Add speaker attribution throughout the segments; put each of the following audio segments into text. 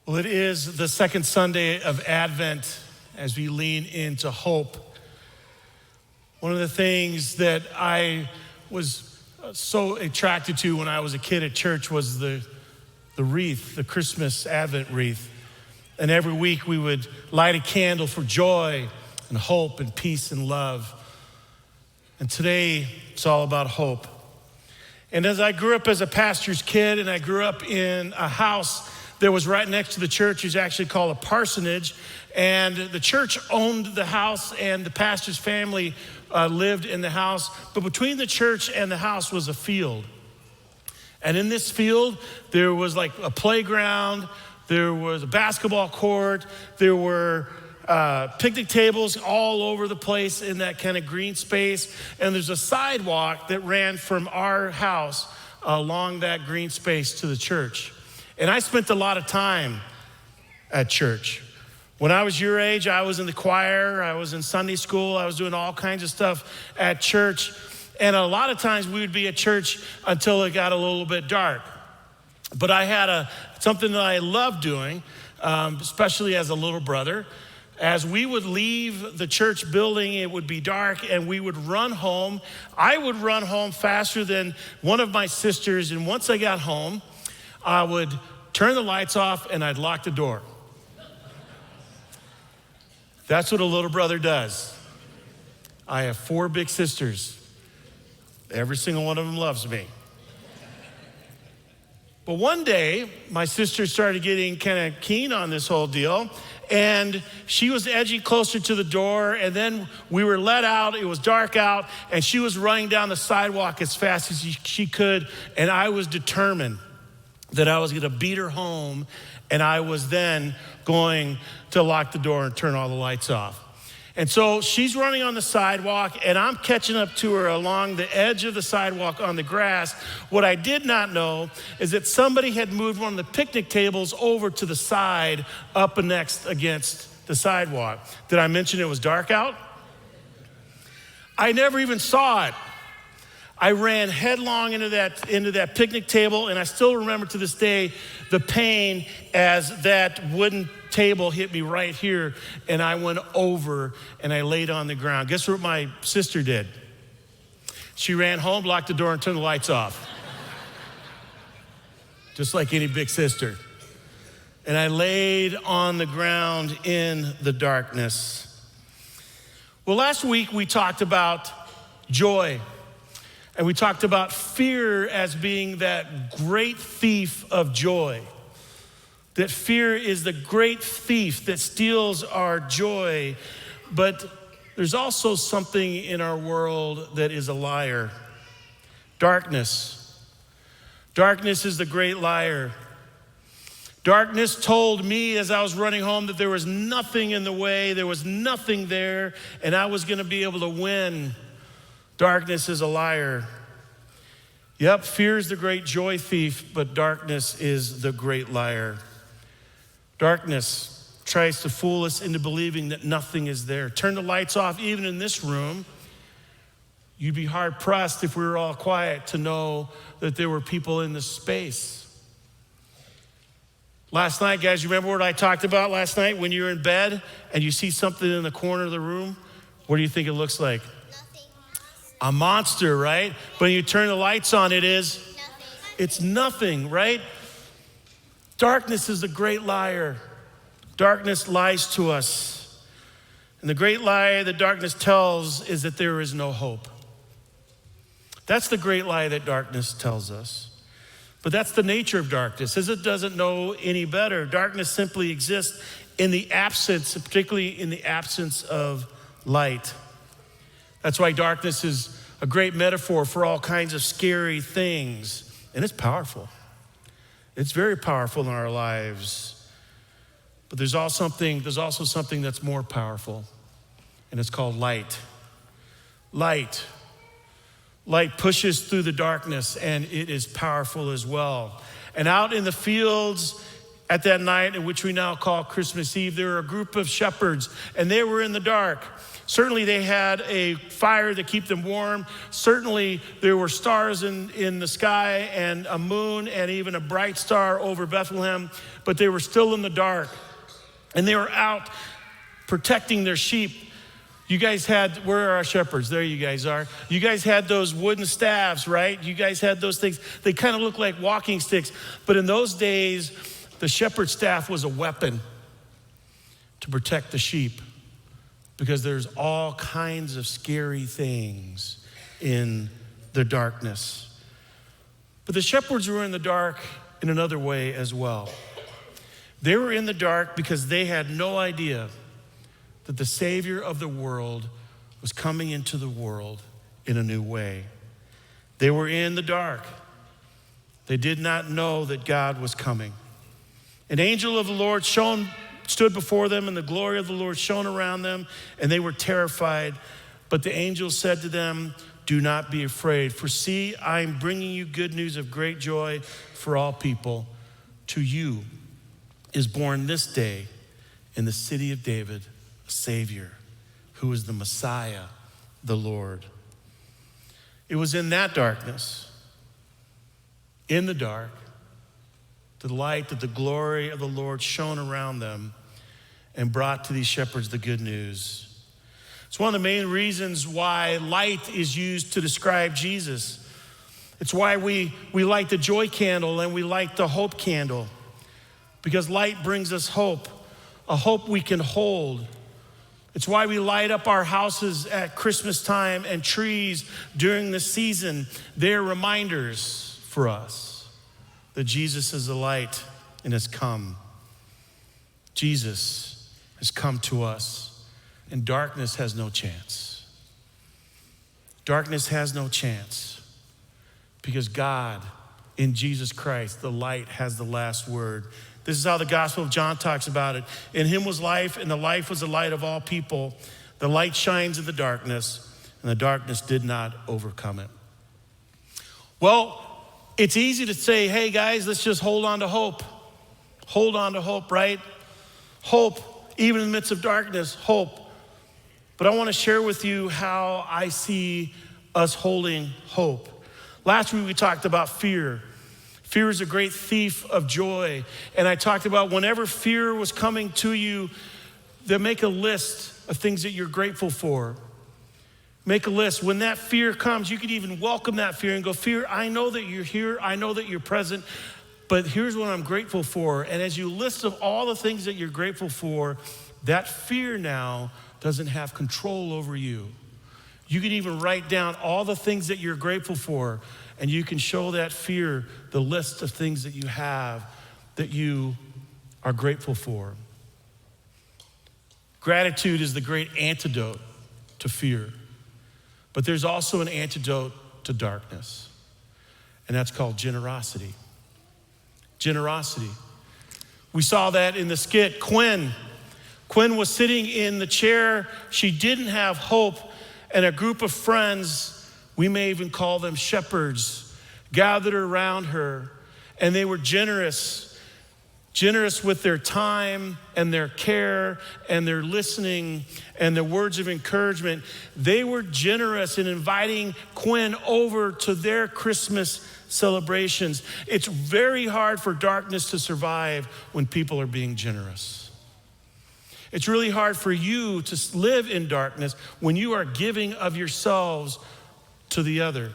Speaker 1: Well, it is the second Sunday of Advent as we lean into hope. One of the things that I was so attracted to when I was a kid at church was the wreath, the Christmas Advent wreath. And every week we would light a candle for joy and hope and peace and love. And today it's all about hope. And as I grew up as a pastor's kid, and I grew up in a house that was right next to the church, it was actually called a parsonage. And the church owned the house, and the pastor's family lived in the house. But between the church and the house was a field. And in this field, there was like a playground, there was a basketball court, there were picnic tables all over the place in that kind of green space. And there's a sidewalk that ran from our house along that green space to the church. And I spent a lot of time at church. When I was your age, I was in the choir, I was in Sunday school, I was doing all kinds of stuff at church. And a lot of times we would be at church until it got a little bit dark. But I had something that I loved doing, especially as a little brother. As we would leave the church building, it would be dark and we would run home. I would run home faster than one of my sisters. And once I got home, I would turn the lights off and I'd lock the door. That's what a little brother does. I have 4 big sisters. Every single one of them loves me. But one day, my sister started getting kind of keen on this whole deal, and she was edging closer to the door, and then we were let out. It was dark out, and she was running down the sidewalk as fast as she could, and I was determined that I was going to beat her home, and I was then going to lock the door and turn all the lights off. And so she's running on the sidewalk, and I'm catching up to her along the edge of the sidewalk on the grass. What I did not know is that somebody had moved one of the picnic tables over to the side up next against the sidewalk. Did I mention it was dark out? I never even saw it. I ran headlong into that picnic table, and I still remember to this day the pain as that wooden table hit me right here, and I went over and I laid on the ground. Guess what my sister did? She ran home, locked the door, and turned the lights off. Just like any big sister. And I laid on the ground in the darkness. Well, last week we talked about joy. And we talked about fear as being that great thief of joy. That fear is the great thief that steals our joy. But there's also something in our world that is a liar. Darkness. Darkness is the great liar. Darkness told me as I was running home that there was nothing in the way, there was nothing there, and I was going to be able to win. Darkness is a liar. Yep, fear is the great joy thief, but darkness is the great liar. Darkness tries to fool us into believing that nothing is there. Turn the lights off, even in this room. You'd be hard pressed if we were all quiet to know that there were people in this space. Last night, guys, you remember what I talked about last night when you're in bed and you see something in the corner of the room? What do you think it looks like? A monster, right? But when you turn the lights on, it's nothing, right? Darkness is a great liar. Darkness lies to us. And the great lie that darkness tells is that there is no hope. That's the great lie that darkness tells us. But that's the nature of darkness, is it doesn't know any better. Darkness simply exists in the absence, particularly in the absence of light. That's why darkness is a great metaphor for all kinds of scary things. And it's powerful. It's very powerful in our lives. But there's also something that's more powerful. And it's called light. Light. Light pushes through the darkness, and it is powerful as well. And out in the fields at that night, in which we now call Christmas Eve, there were a group of shepherds, and they were in the dark. Certainly they had a fire to keep them warm. Certainly there were stars in the sky and a moon and even a bright star over Bethlehem, but they were still in the dark. And they were out protecting their sheep. You guys had, where are our shepherds? There you guys are. You guys had those wooden staves, right? You guys had those things. They kind of look like walking sticks. But in those days, the shepherd's staff was a weapon to protect the sheep, because there's all kinds of scary things in the darkness. But the shepherds were in the dark in another way as well. They were in the dark because they had no idea that the Savior of the world was coming into the world in a new way. They were in the dark. They did not know that God was coming. An angel of the Lord stood before them, and the glory of the Lord shone around them, and they were terrified. But the angel said to them, "Do not be afraid, for see, I am bringing you good news of great joy for all people. To you is born this day in the city of David a Savior, who is the Messiah, the Lord." It was in that darkness, in the dark, the light that the glory of the Lord shone around them and brought to these shepherds the good news. It's one of the main reasons why light is used to describe Jesus. It's why we light the joy candle and we light the hope candle, because light brings us hope, a hope we can hold. It's why we light up our houses at Christmas time and trees during the season. They're reminders for us that Jesus is the light and has come. Jesus has come to us, and darkness has no chance. Darkness has no chance because God, in Jesus Christ, the light, has the last word. This is how the Gospel of John talks about it. In him was life, and the life was the light of all people. The light shines in the darkness, and the darkness did not overcome it. Well, it's easy to say, hey guys, let's just hold on to hope. Hold on to hope, right? Hope, even in the midst of darkness, hope. But I want to share with you how I see us holding hope. Last week we talked about fear. Fear is a great thief of joy. And I talked about whenever fear was coming to you, then make a list of things that you're grateful for. Make a list. When that fear comes, you can even welcome that fear and go, "Fear, I know that you're here. I know that you're present, but here's what I'm grateful for." And as you list of all the things that you're grateful for, that fear now doesn't have control over you. You can even write down all the things that you're grateful for, and you can show that fear the list of things that you have that you are grateful for. Gratitude is the great antidote to fear. But there's also an antidote to darkness, and that's called generosity. Generosity. We saw that in the skit. Quinn was sitting in the chair. She didn't have hope, and a group of friends, we may even call them shepherds, gathered around her, and they were generous with their time and their care and their listening and their words of encouragement. They were generous in inviting Quinn over to their Christmas celebrations. It's very hard for darkness to survive when people are being generous. It's really hard for you to live in darkness when you are giving of yourselves to the other.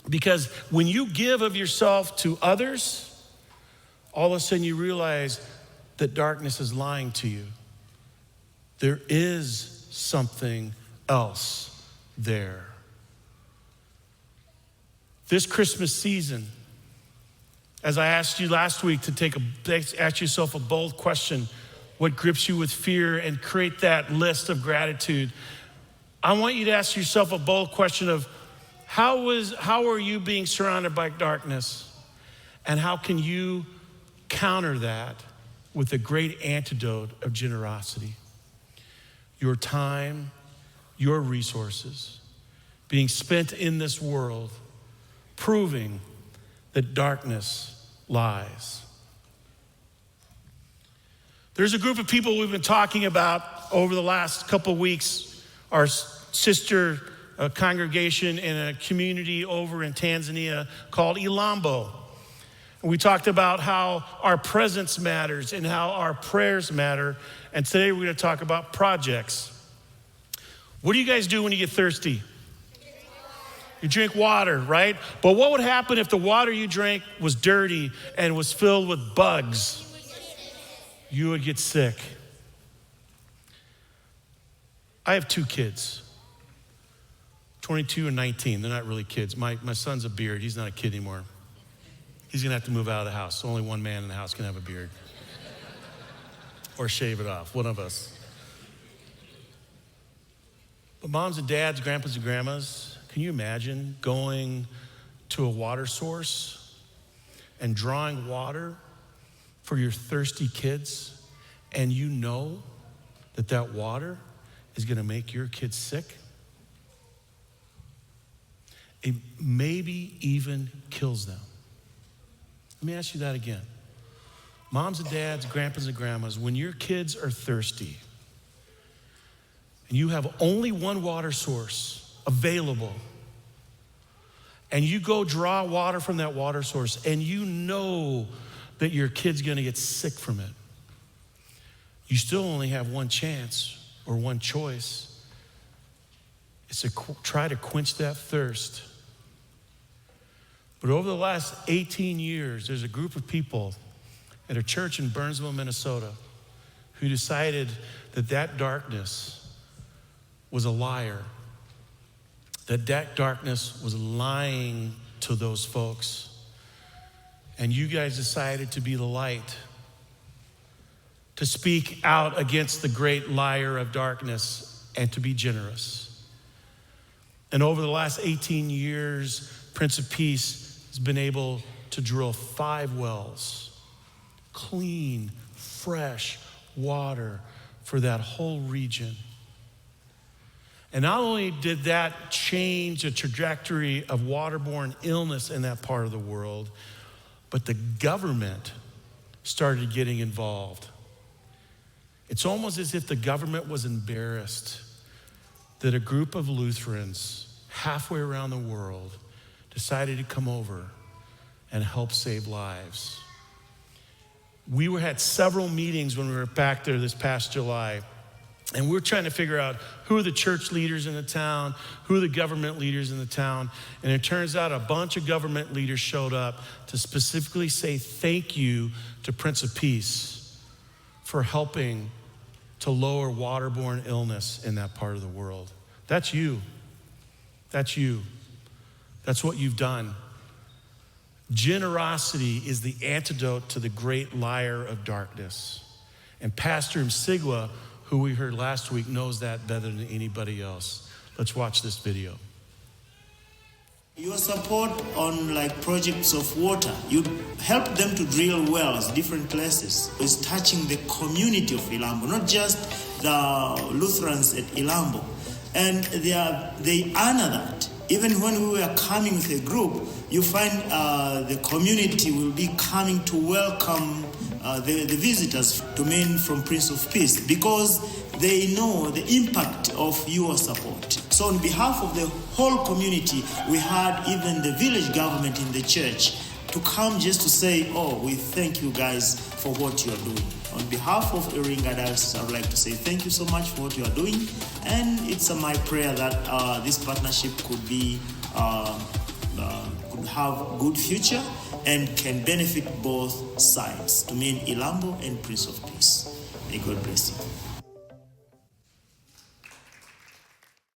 Speaker 1: Because when you give of yourself to others, all of a sudden you realize that darkness is lying to you. There is something else there. This Christmas season, as I asked you last week to ask yourself a bold question, what grips you with fear, and create that list of gratitude, I want you to ask yourself a bold question of how are you being surrounded by darkness, and how can you counter that with a great antidote of generosity? Your time, your resources being spent in this world, proving that darkness lies. There's a group of people we've been talking about over the last couple of weeks our sister congregation in a community over in Tanzania called Ilambo. And we talked about how our presence matters and how our prayers matter. And today we're going to talk about projects. What do you guys do when you get thirsty? You drink water, right? But what would happen if the water you drank was dirty and was filled with bugs? You would get sick. I have 2 kids, 22 and 19. They're not really kids. My son's a beard. He's not a kid anymore. He's gonna have to move out of the house. Only one man in the house can have a beard. Or shave it off, one of us. But moms and dads, grandpas and grandmas, can you imagine going to a water source and drawing water for your thirsty kids, and you know that that water is gonna make your kids sick? It maybe even kills them. Let me ask you that again. Moms and dads, grandpas and grandmas, when your kids are thirsty and you have only one water source available, and you go draw water from that water source, and you know that your kid's gonna get sick from it, you still only have one chance or one choice. It's to try to quench that thirst. But over the last 18 years, there's a group of people at a church in Burnsville, Minnesota, who decided that that darkness was a liar, that that darkness was lying to those folks. And you guys decided to be the light, to speak out against the great liar of darkness and to be generous. And over the last 18 years, Prince of Peace has been able to drill 5 wells, clean, fresh water for that whole region. And not only did that change the trajectory of waterborne illness in that part of the world, but the government started getting involved. It's almost as if the government was embarrassed that a group of Lutherans halfway around the world decided to come over and help save lives. We had several meetings when we were back there this past July, and we were trying to figure out who are the church leaders in the town, who are the government leaders in the town, and it turns out a bunch of government leaders showed up to specifically say thank you to Prince of Peace for helping to lower waterborne illness in that part of the world. That's you. That's you. That's what you've done. Generosity is the antidote to the great liar of darkness. And Pastor Msigwa, who we heard last week, knows that better than anybody else. Let's watch this video.
Speaker 2: Your support on projects of water, you help them to drill wells, different places. It's touching the community of Ilambo, not just the Lutherans at Ilambo. And they honor that. Even when we were coming with a group, you find the community will be coming to welcome the visitors to men from Prince of Peace because they know the impact of your support. So on behalf of the whole community, we had even the village government in the church to come just to say, oh, we thank you guys for what you are doing. On behalf of Iringa Diocese, I would like to say thank you so much for what you are doing. And it's my prayer that this partnership could have good future and can benefit both sides, to mean Ilambo and Prince of Peace. May God bless you.